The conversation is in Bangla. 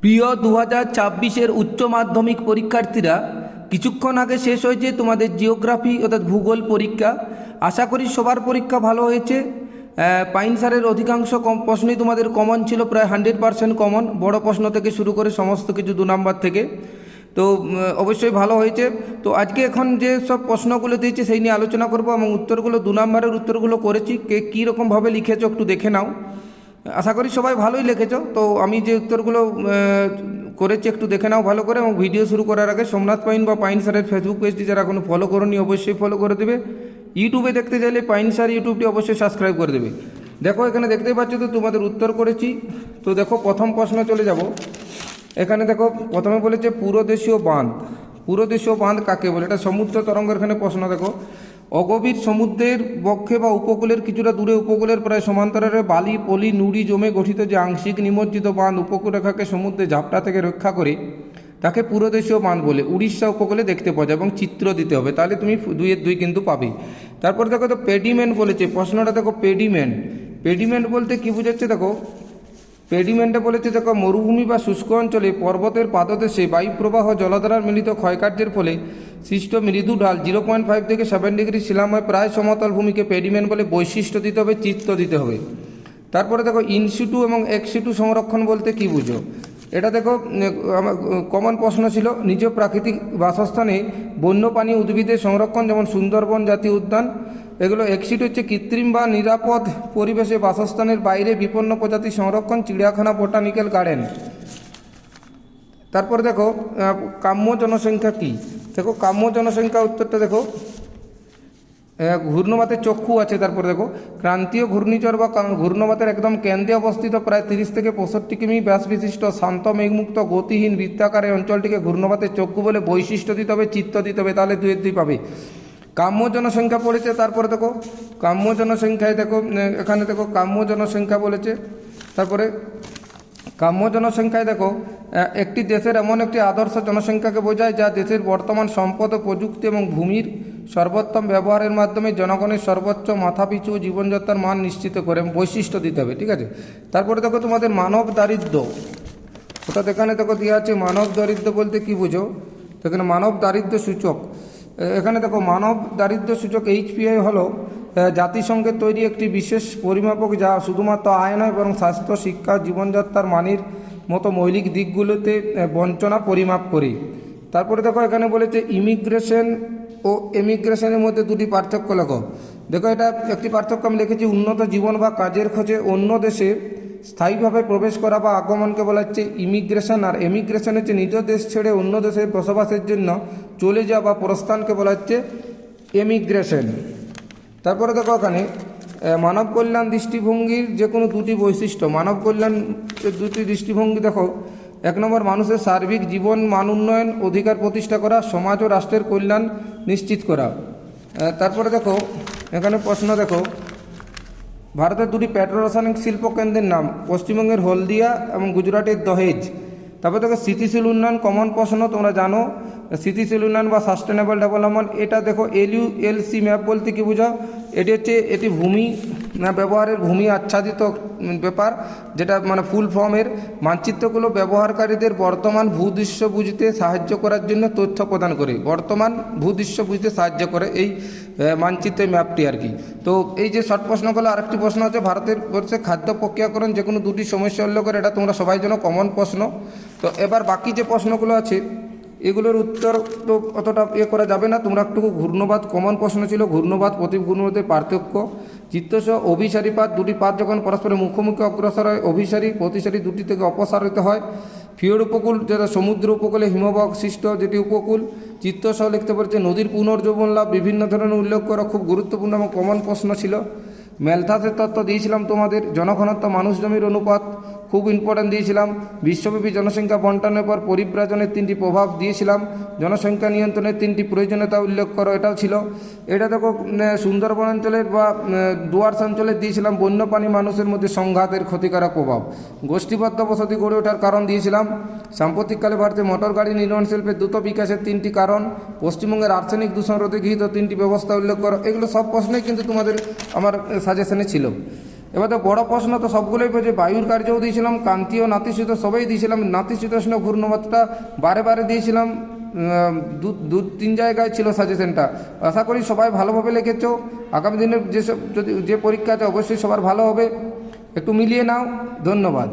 প্রিয় 2024-এর উচ্চ মাধ্যমিক পরীক্ষার্থীরা, কিছুক্ষণ আগে শেষ হয়েছে তোমাদের জিওগ্রাফি অর্থাৎ ভূগোল পরীক্ষা। আশা করি সবার পরীক্ষা ভালো হয়েছে। পাইন স্যারের অধিকাংশ প্রশ্নই তোমাদের কমন ছিল, প্রায় 100% কমন, বড় প্রশ্ন থেকে শুরু করে সমস্ত কিছু 2 নাম্বার থেকে। তো অবশ্যই ভালো হয়েছে। তো আজকে এখন যে সব প্রশ্নগুলো দিয়েছে সেই নিয়ে আলোচনা করব এবং উত্তরগুলো 2 নাম্বারের উত্তরগুলো করেছি, কে কীরকমভাবে লিখেছো একটু দেখে নাও। আশা করি সবাই ভালোই লিখেছ। তো আমি যে উত্তরগুলো করেছি একটু দেখে নাও ভালো করে, এবং ভিডিও শুরু করার আগে সোমনাথ পাইন বা পাইন স্যারের ফেসবুক পেজটি যারা এখনো ফলো করোনি অবশ্যই ফলো করে দেবে। ইউটিউবে দেখতে চাইলে পাইন স্যার ইউটিউবটি অবশ্যই সাবস্ক্রাইব করে দেবে। দেখো এখানে দেখতেই পাচ্ছ তো তোমাদের উত্তর করেছি। তো দেখো প্রথম প্রশ্ন চলে যাব। এখানে দেখো প্রথমে বলেছে পুরোদেশীয় বাঁধ। পুরোদেশীয় বাঁধ কাকে বলে? এটা সমুদ্র তরঙ্গের এখানে প্রশ্ন। দেখো, অগভীর সমুদ্রের বক্ষে বা উপকূলের কিছুটা দূরে উপকূলের প্রায় সমান্তরালে বালি পলি নুড়ি জমে গঠিত যে আংশিক নিমজ্জিত বাঁধ উপকূলরেখাকে সমুদ্রে ঝাপটা থেকে রক্ষা করে তাকে পুরোদেশীয় বাঁধ বলে। উড়িষ্যা উপকূলে দেখতে পাওয়া যায় এবং চিত্র দিতে হবে, তাহলে তুমি 2-এর 2 কিন্তু পাবে। তারপর দেখো তো পেডিমেন্ট বলেছে প্রশ্নটা। দেখো পেডিমেন্ট, পেডিমেন্ট বলতে কি বোঝাচ্ছে? দেখো পেডিমেন্টে বলেছে দেখো মরুভূমি বা শুষ্ক অঞ্চলে পর্বতের পাদদেশে বায়ুপ্রবাহ জলধারার মিলিত ক্ষয়কার্যের ফলে সৃষ্ট মৃদু ঢাল 0.5 থেকে 7 ডিগ্রি শিলাময় প্রায় সমতল ভূমিকে পেডিমেন্ট বলে। বৈশিষ্ট্য দিতে হবে, চিত্র দিতে হবে। তারপরে দেখো ইনসিটু এবং এক্সিটু সংরক্ষণ বলতে কি বুঝো? এটা দেখো কমন প্রশ্ন ছিল। নিজ প্রাকৃতিক বাসস্থানে বন্যপ্রাণী উদ্ভিদের সংরক্ষণ, যেমন সুন্দরবন জাতীয় উদ্যান। এগুলো এক্সিট হচ্ছে কৃত্রিম বা নিরাপদ পরিবেশে বাসস্থানের বাইরে বিপন্ন প্রজাতি সংরক্ষণ, চিড়িয়াখানা, বোটানিক্যাল গার্ডেন। তারপর দেখো কাম্য জনসংখ্যা কি? দেখো কাম্য জনসংখ্যা উত্তরটা দেখো ঘূর্ণবাতের চক্ষু আছে। তারপর দেখো ক্রান্তীয় ঘূর্ণিঝড় বা ঘূর্ণবাতের একদম কেন্দ্রে অবস্থিত প্রায় 30 থেকে 65 কিমি ব্যাস বিশিষ্ট শান্ত মেঘমুক্ত গতিহীন বৃত্তাকারের অঞ্চলটিকে ঘূর্ণবাতের চক্ষু বলে। বৈশিষ্ট্য দিতে হবে, চিত্র দিতে হবে, তাহলে 2-এর 2 পাবে। কাম্য জনসংখ্যা পড়েছে। তারপরে দেখো কাম্য জনসংখ্যায় দেখো এখানে দেখো কাম্য জনসংখ্যা বলেছে। তারপরে কাম্য জনসংখ্যায় দেখো একটি দেশের এমন একটি আদর্শ জনসংখ্যাকে বোঝায় যা দেশের বর্তমান সম্পদ ও প্রযুক্তি এবং ভূমির সর্বোত্তম ব্যবহারের মাধ্যমে জনগণের সর্বোচ্চ মাথাপিছু জীবনযাত্রার মান নিশ্চিত করে। বৈশিষ্ট্য দিতে হবে, ঠিক আছে। তারপরে দেখো তোমাদের মানব দারিদ্র্য, অর্থাৎ এখানে দেখো দেওয়া আছে মানব দারিদ্র্য বলতে কি বুঝো? তো এখানে মানব দারিদ্র্য সূচক, এখানে দেখো মানব দারিদ্র্য সূচক HPI হলো জাতিসংঘের তৈরি একটি বিশেষ পরিমাপক যা শুধুমাত্র আয় নয় বরং স্বাস্থ্য, শিক্ষা, জীবনযাত্রার মানের মতো মৌলিক দিকগুলোতে বঞ্চনা পরিমাপ করে। তারপরে দেখো এখানে বলেছে ইমিগ্রেশন ও এমিগ্রেশনের মধ্যে 2টি পার্থক্য লেখো। দেখো এটা একটি পার্থক্য আমি লিখেছি, উন্নত জীবন বা কাজের খোঁজে অন্য দেশে স্থায়ীভাবে প্রবেশ করা বা আগমনকে বলা হচ্ছে ইমিগ্রেশন, আর এমিগ্রেশন হচ্ছে নিজ দেশ ছেড়ে অন্য দেশে বসবাসের জন্য চলে যাওয়া বা প্রস্থানকে বলা হচ্ছে এমিগ্রেশন। তারপরে দেখো এখানে মানব কল্যাণ দৃষ্টিভঙ্গির যে কোনো 2টি বৈশিষ্ট্য। মানব কল্যাণ 2টি দৃষ্টিভঙ্গি দেখো, 1 নম্বর মানুষের সার্বিক জীবন মান উন্নয়ন অধিকার প্রতিষ্ঠা করা, সমাজ ও রাষ্ট্রের কল্যাণ নিশ্চিত করা। তারপরে দেখো এখানে প্রশ্ন দেখো ভারতের 2টি পেট্রোরাসায়নিক শিল্প কেন্দ্রের নাম। পশ্চিমবঙ্গের হলদিয়া এবং গুজরাটের দহেজ। তারপরে দেখো স্থিতিশীল উন্নয়ন, কমন প্রশ্ন তোমরা জানো। স্থিতিশীল উন্নয়ন বা সাস্টেনেবল ডেভেলপমেন্ট, এটা দেখো LULC ম্যাপ বলতে কি বোঝাও? এটি ভূমি ব্যবহারের ভূমি আচ্ছাদিত ব্যাপার, যেটা মানে ফুল ফর্মের মানচিত্রগুলো ব্যবহারকারীদের বর্তমান ভূদৃশ্য বুঝতে সাহায্য করার জন্য তথ্য প্রদান করে। বর্তমান ভূদৃশ্য বুঝতে সাহায্য করে এই মানচিত্রের ম্যাপটি আর কি। তো এই যে শর্ট প্রশ্নগুলো, আরেকটি প্রশ্ন আছে ভারতের বর্ষে খাদ্য প্রক্রিয়াকরণ যে কোনো 2টি সমস্যা উল্লেখ করে। এটা তোমরা সবাই জন্য কমন প্রশ্ন। তো এবার বাকি যে প্রশ্নগুলো আছে এগুলোর উত্তর তো অতটা করা যাবে না। তোমরা একটু ঘূর্ণবাদ কমন প্রশ্ন ছিল, ঘূর্ণবাদ প্রতিঘূর্ণবাদের পার্থক্য, চিত্তসহ অভিসারীপাত। 2টি পাত যখন পরস্পরের মুখোমুখি অগ্রসর হয় অভিসারী, প্রতিসারী 2টি থেকে অপসারিত হয়। ফিওর উপকূল যেটা সমুদ্র উপকূলে হিমবাহ সৃষ্ট যেটি উপকূল। চিত্তসহ লিখতে পারছে নদীর পুনর্জীবন লাভ, বিভিন্ন ধরনের উল্লেখ করা খুব গুরুত্বপূর্ণ এবং কমন প্রশ্ন ছিল। ম্যালথাসের তত্ত্ব দিয়েছিলাম তোমাদের। জনঘনত্ব মানুষ জমির অনুপাত খুব ইম্পর্ট্যান্ট দিয়েছিলাম। বিশ্বব্যাপী জনসংখ্যা বন্টনের পর পরিব্রাজনের 3টি প্রভাব দিয়েছিলাম। জনসংখ্যা নিয়ন্ত্রণের 3টি প্রয়োজনীয়তা উল্লেখ করো, এটাও ছিল। এটা দেখো সুন্দরবন অঞ্চলের বা ডুয়ার্স অঞ্চলে দিয়েছিলাম বন্যপ্রাণী মানুষের মধ্যে সংঘাতের ক্ষতিকারক প্রভাব। গোষ্ঠীবদ্ধ বসতি গড়ে ওঠার কারণ দিয়েছিলাম। সাম্প্রতিককালে ভারতে মোটর গাড়ি নির্মাণ শিল্পের দ্রুত বিকাশের 3টি কারণ। পশ্চিমবঙ্গের আর্সেনিক দূষণ রোধে গৃহীত 3টি ব্যবস্থা উল্লেখ করো। এগুলো সব প্রশ্নই কিন্তু তোমাদের আমার সাজেশনে ছিল। এবার তো বড় প্রশ্ন তো সবগুলোই পেয়েছে, বায়ুর কার্যও দিয়েছিলাম, ক্রান্তীয় নাতিশীত সবই দিয়েছিলাম, নাতিশীতোষ্ণ ঘূর্ণবাতটা বারে বারে দিয়েছিলাম, দু তিন জায়গায় ছিল সাজেশনটা। আশা করি সবাই ভালোভাবে লিখেছো। আগামী দিনের যেসব যদি যে পরীক্ষা আছে অবশ্যই সবার ভালো হবে, একটু মিলিয়ে নাও। ধন্যবাদ।